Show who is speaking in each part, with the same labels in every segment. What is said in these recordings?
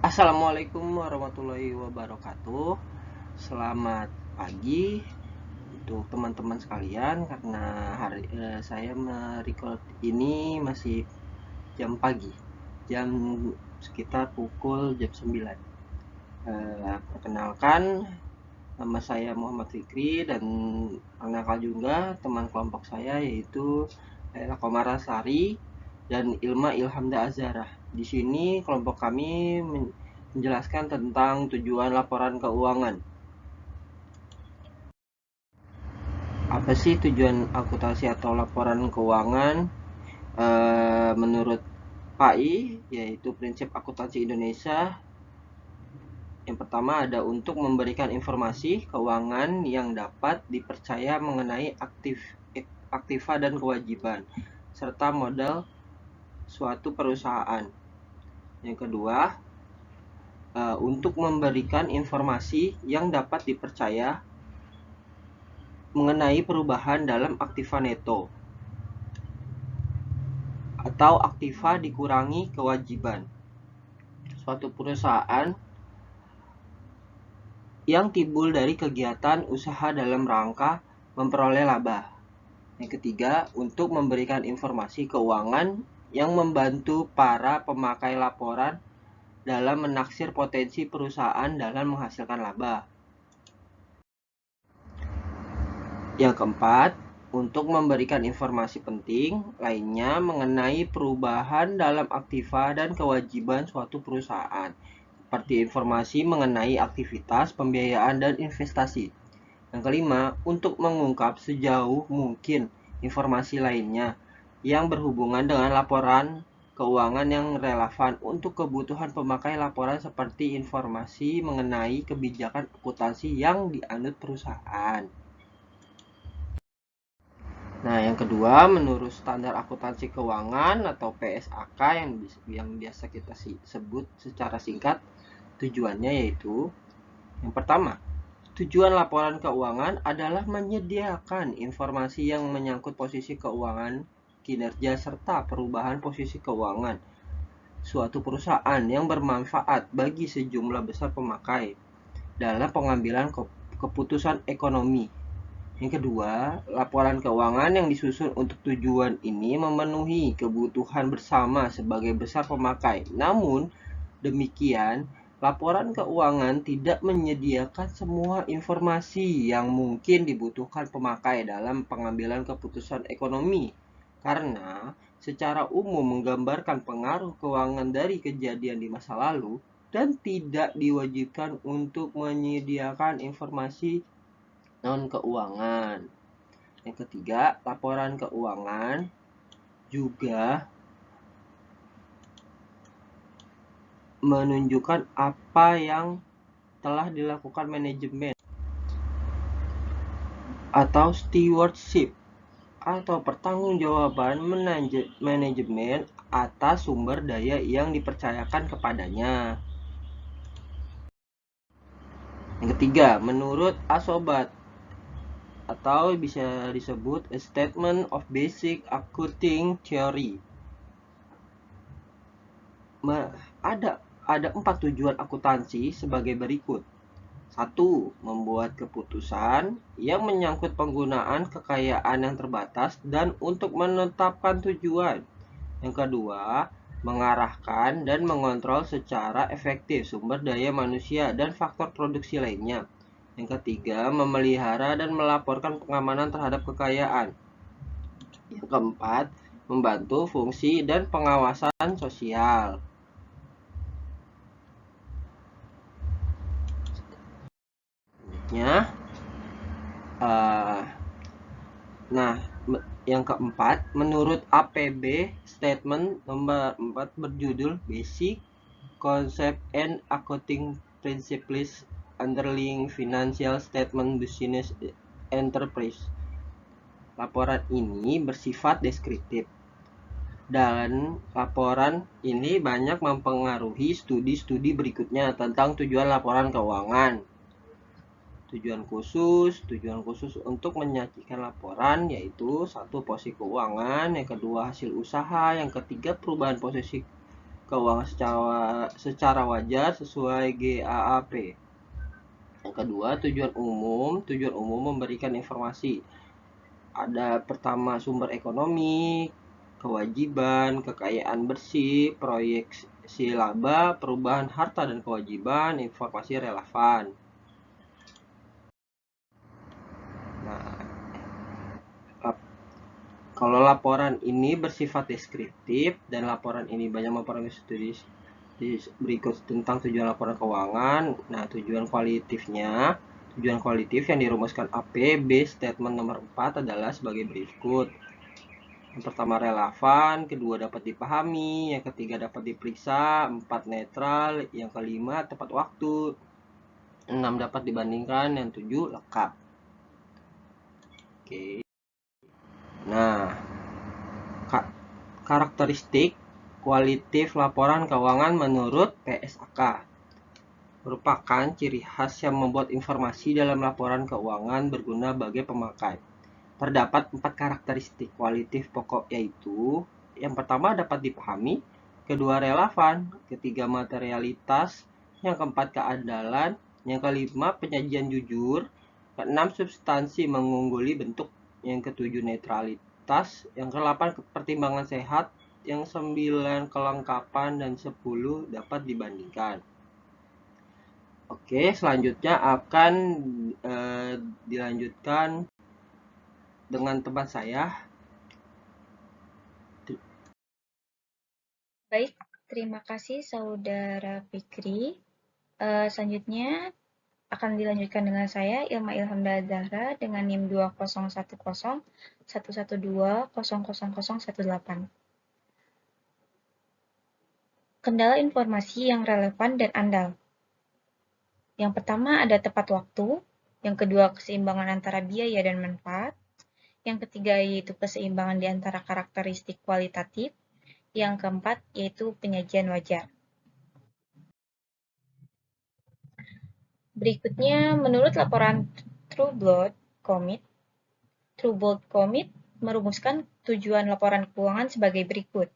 Speaker 1: Assalamualaikum warahmatullahi wabarakatuh. Selamat pagi untuk teman-teman sekalian, karena saya merecord ini masih jam pagi, jam sekitar pukul jam 9. Perkenalkan, nama saya Muhammad Fikri, dan perkenalkan juga teman kelompok saya yaitu Laila Komarasari dan Ilma Ilhamda Azharah. Di sini kelompok kami menjelaskan tentang tujuan laporan keuangan. Apa sih tujuan akuntansi atau laporan keuangan? Menurut PAI, yaitu Prinsip Akuntansi Indonesia, yang pertama ada untuk memberikan informasi keuangan yang dapat dipercaya mengenai aktiva dan kewajiban, serta modal suatu perusahaan. Yang kedua, untuk memberikan informasi yang dapat dipercaya mengenai perubahan dalam aktiva neto atau aktiva dikurangi kewajiban suatu perusahaan yang timbul dari kegiatan usaha dalam rangka memperoleh laba. Yang ketiga, untuk memberikan informasi keuangan yang membantu para pemakai laporan dalam menaksir potensi perusahaan dalam menghasilkan laba. Yang keempat, untuk memberikan informasi penting lainnya mengenai perubahan dalam aktiva dan kewajiban suatu perusahaan, seperti informasi mengenai aktivitas, pembiayaan, dan investasi. Yang kelima, untuk mengungkap sejauh mungkin informasi lainnya yang berhubungan dengan laporan keuangan yang relevan untuk kebutuhan pemakai laporan, seperti informasi mengenai kebijakan akuntansi yang dianut perusahaan. Nah, yang kedua, menurut standar akuntansi keuangan atau PSAK yang biasa kita sebut secara singkat, tujuannya yaitu yang pertama, tujuan laporan keuangan adalah menyediakan informasi yang menyangkut posisi keuangan, kinerja, serta perubahan posisi keuangan suatu perusahaan yang bermanfaat bagi sejumlah besar pemakai dalam pengambilan keputusan ekonomi. Yang kedua, laporan keuangan yang disusun untuk tujuan ini memenuhi kebutuhan bersama sebagai besar pemakai. Namun demikian, laporan keuangan tidak menyediakan semua informasi yang mungkin dibutuhkan pemakai dalam pengambilan keputusan ekonomi, karena secara umum menggambarkan pengaruh keuangan dari kejadian di masa lalu dan tidak diwajibkan untuk menyediakan informasi non-keuangan. Yang ketiga, laporan keuangan juga menunjukkan apa yang telah dilakukan manajemen atau stewardship atau pertanggungjawaban manajemen atas sumber daya yang dipercayakan kepadanya. Yang ketiga, menurut Asobat atau bisa disebut a statement of basic accounting theory. Ada 4 tujuan akuntansi sebagai berikut. 1. Membuat keputusan yang menyangkut penggunaan kekayaan yang terbatas dan untuk menetapkan tujuan. Yang kedua, mengarahkan dan mengontrol secara efektif sumber daya manusia dan faktor produksi lainnya. Yang ketiga, memelihara dan melaporkan pengamanan terhadap kekayaan. Yang keempat, membantu fungsi dan pengawasan sosial. Yang keempat, menurut APB Statement nomor 4 berjudul Basic Concept and Accounting Principles Underlying Financial Statement Business Enterprise. Laporan ini bersifat deskriptif, dan laporan ini banyak mempengaruhi studi-studi berikutnya tentang tujuan laporan keuangan. Tujuan khusus untuk menyajikan laporan yaitu 1. Posisi keuangan, yang kedua hasil usaha, yang ketiga perubahan posisi keuangan secara wajar sesuai GAAP. Yang kedua, tujuan umum memberikan informasi. Ada pertama sumber ekonomi, kewajiban, kekayaan bersih, proyeksi laba, perubahan harta dan kewajiban, informasi relevan. Nah, kalau laporan ini bersifat deskriptif dan laporan ini banyak memperoleh studi berikut tentang tujuan laporan keuangan. Nah, tujuan kualitatif yang dirumuskan APB statement nomor 4 adalah sebagai berikut. Yang pertama relevan, kedua dapat dipahami, yang ketiga dapat diperiksa, 4 netral, yang kelima tepat waktu, 6 dapat dibandingkan, yang 7 lengkap. Oke. Nah, karakteristik kualitatif laporan keuangan menurut PSAK merupakan ciri khas yang membuat informasi dalam laporan keuangan berguna bagi pemakai. Terdapat 4 karakteristik kualitatif pokok, yaitu yang pertama dapat dipahami, kedua relevan, ketiga materialitas, yang keempat keandalan, yang kelima penyajian jujur, keenam substansi mengungguli bentuk, yang ketujuh netralitas, yang ke-8 pertimbangan sehat, yang 9 kelengkapan, dan 10 dapat dibandingkan. Oke, selanjutnya akan dilanjutkan dengan teman saya.
Speaker 2: Baik, terima kasih Saudara Fikri. Selanjutnya akan dilanjutkan dengan saya, Ilma Ilhamda Zahra, dengan NIM 20101112000018. Kendala informasi yang relevan dan andal. Yang pertama ada tepat waktu, yang kedua keseimbangan antara biaya dan manfaat, yang ketiga yaitu keseimbangan di antara karakteristik kualitatif, yang keempat yaitu penyajian wajar. Berikutnya, menurut laporan Truebold Commit merumuskan tujuan laporan keuangan sebagai berikut.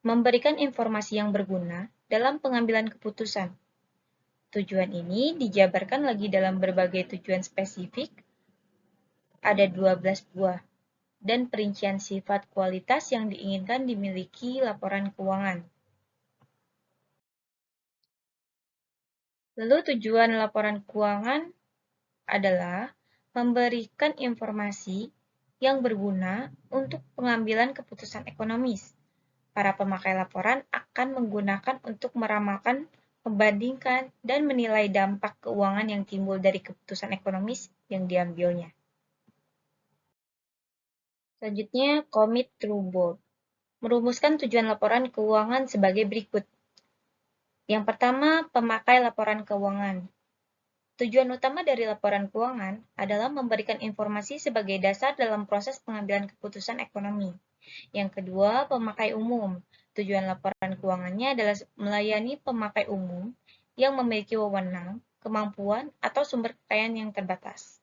Speaker 2: Memberikan informasi yang berguna dalam pengambilan keputusan. Tujuan ini dijabarkan lagi dalam berbagai tujuan spesifik, ada 12 buah, dan perincian sifat kualitas yang diinginkan dimiliki laporan keuangan. Lalu tujuan laporan keuangan adalah memberikan informasi yang berguna untuk pengambilan keputusan ekonomis. Para pemakai laporan akan menggunakan untuk meramalkan, membandingkan, dan menilai dampak keuangan yang timbul dari keputusan ekonomis yang diambilnya. Selanjutnya, Commit Truebold merumuskan tujuan laporan keuangan sebagai berikut. Yang pertama, pemakai laporan keuangan. Tujuan utama dari laporan keuangan adalah memberikan informasi sebagai dasar dalam proses pengambilan keputusan ekonomi. Yang kedua, pemakai umum. Tujuan laporan keuangannya adalah melayani pemakai umum yang memiliki wewenang, kemampuan, atau sumber kekayaan yang terbatas.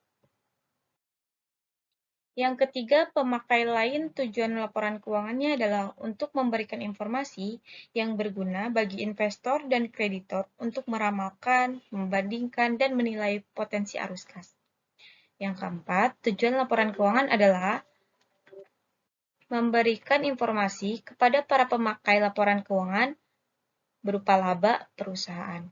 Speaker 2: Yang ketiga, pemakai lain tujuan laporan keuangannya adalah untuk memberikan informasi yang berguna bagi investor dan kreditor untuk meramalkan, membandingkan, dan menilai potensi arus kas. Yang keempat, tujuan laporan keuangan adalah memberikan informasi kepada para pemakai laporan keuangan berupa laba perusahaan.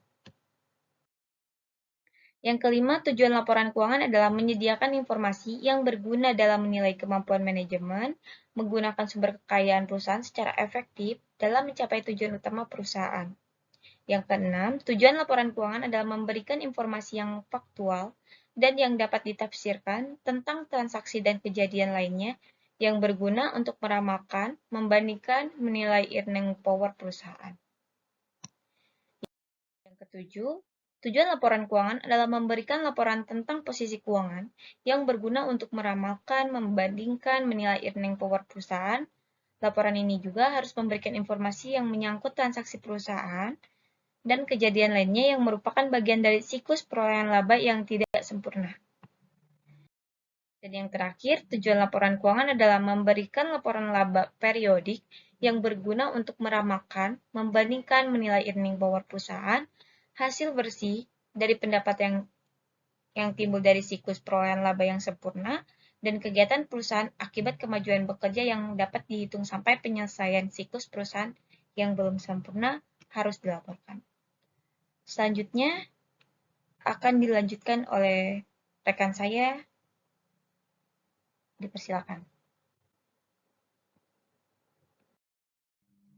Speaker 2: Yang kelima, tujuan laporan keuangan adalah menyediakan informasi yang berguna dalam menilai kemampuan manajemen, menggunakan sumber kekayaan perusahaan secara efektif dalam mencapai tujuan utama perusahaan. Yang keenam, tujuan laporan keuangan adalah memberikan informasi yang faktual dan yang dapat ditafsirkan tentang transaksi dan kejadian lainnya yang berguna untuk meramalkan, membandingkan, menilai earning power perusahaan. Yang ketujuh, tujuan laporan keuangan adalah memberikan laporan tentang posisi keuangan yang berguna untuk meramalkan, membandingkan, menilai earning power perusahaan. Laporan ini juga harus memberikan informasi yang menyangkut transaksi perusahaan dan kejadian lainnya yang merupakan bagian dari siklus perolehan laba yang tidak sempurna. Dan yang terakhir, tujuan laporan keuangan adalah memberikan laporan laba periodik yang berguna untuk meramalkan, membandingkan, menilai earning power perusahaan, hasil bersih dari pendapat yang timbul dari siklus perolehan laba yang sempurna, dan kegiatan perusahaan akibat kemajuan bekerja yang dapat dihitung sampai penyelesaian siklus perusahaan yang belum sempurna harus dilaporkan. Selanjutnya akan dilanjutkan oleh rekan saya. Dipersilakan.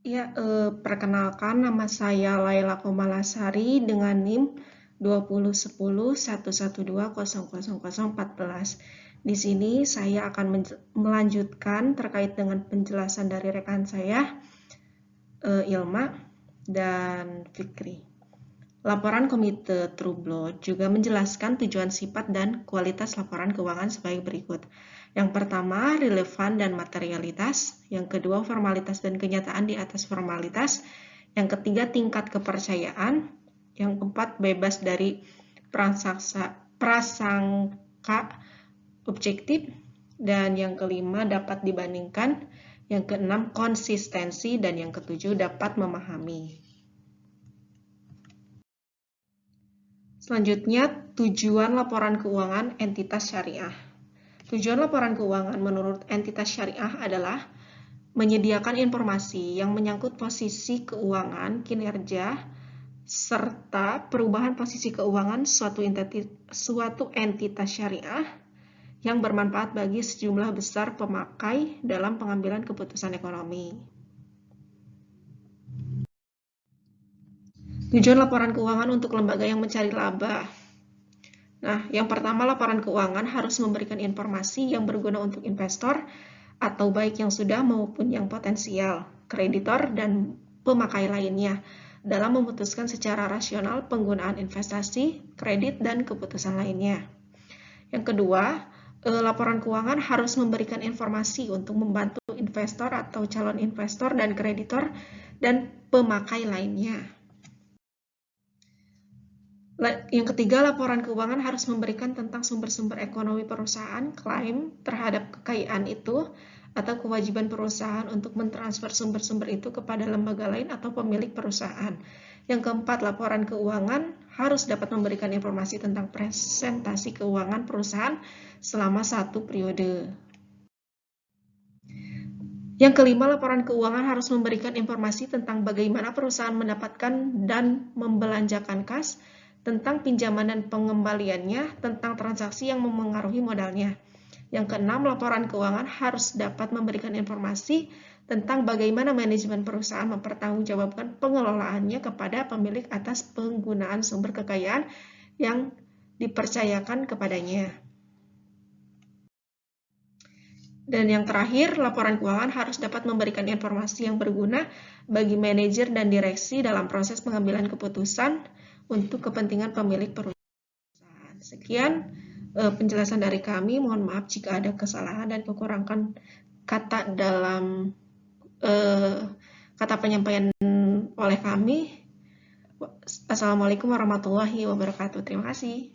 Speaker 3: Ya, perkenalkan nama saya Laila Komalasari dengan NIM 201011200014. Di sini saya akan melanjutkan terkait dengan penjelasan dari rekan saya, Ilma dan Fikri. Laporan Komite Trueblot juga menjelaskan tujuan, sifat, dan kualitas laporan keuangan sebagai berikut. Yang pertama, relevan dan materialitas. Yang kedua, formalitas dan kenyataan di atas formalitas. Yang ketiga, tingkat kepercayaan. Yang keempat, bebas dari prasangka objektif. Dan yang kelima, dapat dibandingkan. Yang keenam, konsistensi. Dan yang ketujuh, dapat memahami. Selanjutnya, tujuan laporan keuangan entitas syariah. Tujuan laporan keuangan menurut entitas syariah adalah menyediakan informasi yang menyangkut posisi keuangan, kinerja, serta perubahan posisi keuangan suatu entitas syariah yang bermanfaat bagi sejumlah besar pemakai dalam pengambilan keputusan ekonomi. Tujuan laporan keuangan untuk lembaga yang mencari laba. Nah, yang pertama, laporan keuangan harus memberikan informasi yang berguna untuk investor atau baik yang sudah maupun yang potensial, kreditor, dan pemakai lainnya dalam memutuskan secara rasional penggunaan investasi, kredit, dan keputusan lainnya. Yang kedua, laporan keuangan harus memberikan informasi untuk membantu investor atau calon investor dan kreditor dan pemakai lainnya. Yang ketiga, laporan keuangan harus memberikan tentang sumber-sumber ekonomi perusahaan, klaim terhadap kekayaan itu, atau kewajiban perusahaan untuk mentransfer sumber-sumber itu kepada lembaga lain atau pemilik perusahaan. Yang keempat, laporan keuangan harus dapat memberikan informasi tentang presentasi keuangan perusahaan selama satu periode. Yang kelima, laporan keuangan harus memberikan informasi tentang bagaimana perusahaan mendapatkan dan membelanjakan kas, tentang pinjaman dan pengembaliannya, tentang transaksi yang memengaruhi modalnya. Yang keenam, laporan keuangan harus dapat memberikan informasi tentang bagaimana manajemen perusahaan mempertanggungjawabkan pengelolaannya kepada pemilik atas penggunaan sumber kekayaan yang dipercayakan kepadanya. Dan yang terakhir, laporan keuangan harus dapat memberikan informasi yang berguna bagi manajer dan direksi dalam proses pengambilan keputusan untuk kepentingan pemilik perusahaan. Sekian penjelasan dari kami. Mohon maaf jika ada kesalahan dan kekurangan kata dalam kata penyampaian oleh kami. Assalamualaikum warahmatullahi wabarakatuh. Terima kasih.